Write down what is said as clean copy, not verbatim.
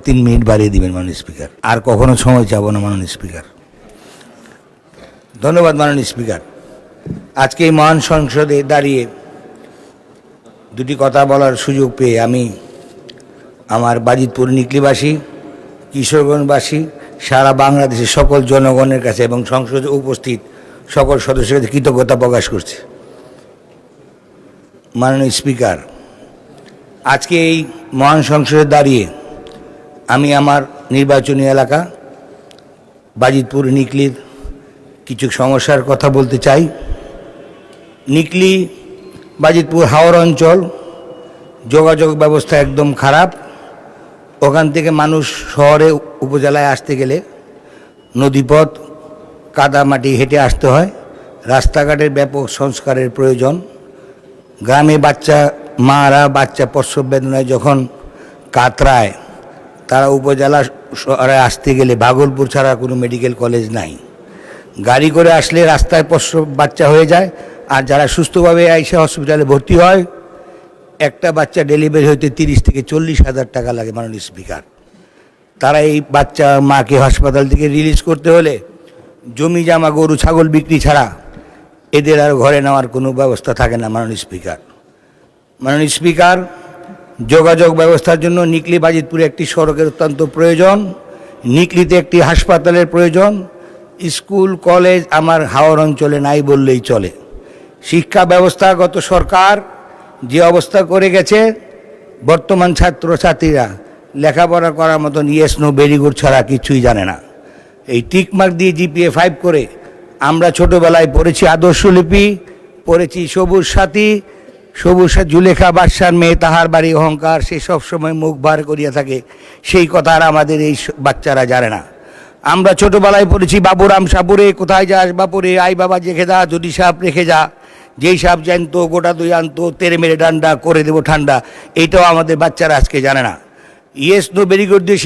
3 minute বাড়িয়ে দিবেন মাননীয় স্পিকার। আর কখনো সময় চাবো না মাননীয় স্পিকার। ধন্যবাদ মাননীয় স্পিকার। আজকে এই মহান সংসদে দাঁড়িয়ে দুটি কথা বলার সুযোগ পেয়ে আমি আমার বাজিতপুর নিকলিবাসী, কিশোরগঞ্জবাসী, সারা বাংলাদেশের সকল জনগণের কাছে এবং সংসদে উপস্থিত সকল সদস্যদের কাছে কৃতজ্ঞতা প্রকাশ করছি। মাননীয় স্পিকার, আজকে এই মহান সংসদে দাঁড়িয়ে আমি আমার নির্বাচনী এলাকা বাজিতপুর নিকলির কিছু সমস্যার কথা বলতে চাই। নিকলি বাজিতপুর হাওড় অঞ্চল যোগাযোগ ব্যবস্থা একদম খারাপ। ওখান থেকে মানুষ শহরে উপজেলায় আসতে গেলে নদীপথ কাদামাটি হেঁটে আসতে হয়। রাস্তাঘাটের ব্যাপক সংস্কারের প্রয়োজন। গ্রামে মারা বাচ্চা প্রসব বেদনায় যখন কাতরায়, তারা উপজেলা শহরে আসতে গেলে ভাগলপুর ছাড়া কোনো মেডিকেল কলেজ নাই। গাড়ি করে আসলে রাস্তায় প্রসব বাচ্চা হয়ে যায়। আর যারা সুস্থভাবে এসে হসপিটালে ভর্তি হয়, একটা বাচ্চা ডেলিভারি হইতে 30 থেকে 40 হাজার টাকা লাগে মাননীয় স্পিকার। তারা এই বাচ্চা মাকে হাসপাতাল থেকে রিলিজ করতে হলে জমি জামা গরু ছাগল বিক্রি ছাড়া এদের আর ঘরে নেওয়ার কোনো ব্যবস্থা থাকে না মাননীয় স্পিকার। মাননীয় স্পিকার, যোগাযোগ ব্যবস্থার জন্য নিকলি বাজিতপুরে একটি সড়কের অত্যন্ত প্রয়োজন। নিকলিতে একটি হাসপাতালের প্রয়োজন। স্কুল কলেজ আমার হাওড় অঞ্চলে নাই বললেই চলে। শিক্ষা ব্যবস্থাগত সরকার যে অবস্থা করে গেছে, বর্তমান ছাত্রছাত্রীরা লেখাপড়া করার মতন ইয়েস নো ভেরি গুড ছাড়া কিছুই জানে না। এই টিকমার্ক দিয়ে GPA 5 করে আমরা ছোটোবেলায় পড়েছি আদর্শলিপি, পড়েছি সবুজ সাথী, জুলেখা বাদশার মেয়ে তাহার বাড়ি অহংকার, সে সবসময় মুখ বার করিয়া থাকে। সেই কথা আর আমাদের এই বাচ্চারা জানে না। আমরা ছোটোবেলায় পড়েছি বাবুরাম সাপুরে, কোথায় যাস বাপুরে, আই বাবা জেখে দা, যদি সাপ রেখে যা, যেই সাপ জানতো গোটা দই আনতো, তেরে মেরে ডান্ডা করে দেবো ঠান্ডা। এইটাও আমাদের বাচ্চারা আজকে জানে না। ইয়েস নো ভেরি গুড দিয়ে